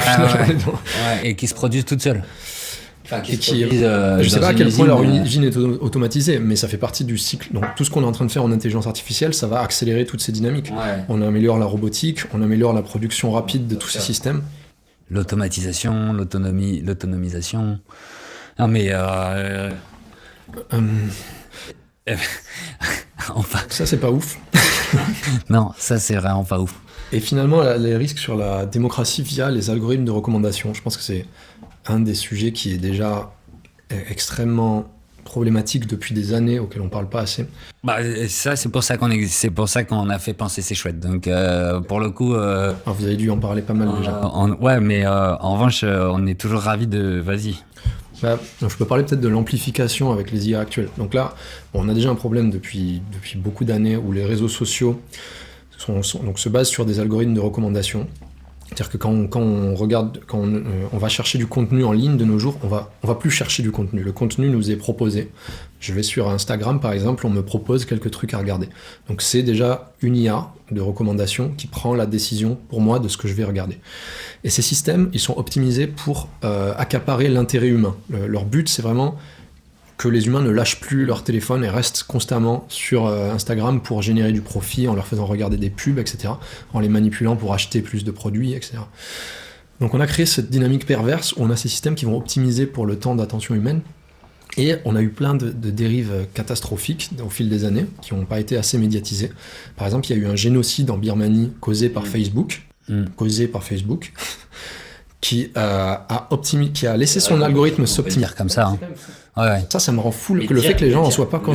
final. Ouais, et qui se produisent toutes seules. Enfin, Je sais pas à quel point leur usine est automatisée, mais ça fait partie du cycle. Donc tout ce qu'on est en train de faire en intelligence artificielle, ça va accélérer toutes ces dynamiques. Ouais. On améliore la robotique, on améliore la production rapide de tous ces systèmes. L'automatisation, l'autonomisation. Non mais enfin. Ça, c'est pas ouf. Non, ça c'est vraiment pas ouf. Et finalement, les risques sur la démocratie via les algorithmes de recommandation, je pense que c'est un des sujets qui est déjà extrêmement problématique depuis des années, auquel on parle pas assez. Bah ça c'est pour ça qu'on existe, c'est pour ça qu'on a fait penser C'est Chouette. Donc pour le coup Alors, vous avez dû en parler pas mal déjà. Ouais, mais en revanche on est toujours ravis de... Vas-y. Bah, je peux parler peut-être de l'amplification avec les IA actuelles. Donc là, on a déjà un problème depuis beaucoup d'années où les réseaux sociaux donc se basent sur des algorithmes de recommandation. C'est-à-dire que quand on va chercher du contenu en ligne de nos jours, on va plus chercher du contenu. Le contenu nous est proposé. Je vais sur Instagram, par exemple, on me propose quelques trucs à regarder. Donc c'est déjà une IA de recommandation qui prend la décision pour moi de ce que je vais regarder. Et ces systèmes, ils sont optimisés pour accaparer l'intérêt humain. Leur but, c'est vraiment que les humains ne lâchent plus leur téléphone et restent constamment sur Instagram pour générer du profit, en leur faisant regarder des pubs, etc., en les manipulant pour acheter plus de produits, etc. Donc on a créé cette dynamique perverse où on a ces systèmes qui vont optimiser pour le temps d'attention humaine, et on a eu plein de dérives catastrophiques au fil des années qui n'ont pas été assez médiatisées. Par exemple, il y a eu un génocide en Birmanie causé par Facebook, qui a laissé son algorithme s'optimiser. Comme ça. Hein. Ouais. Ça me rend fou que le fait que les gens en soient pas conscients.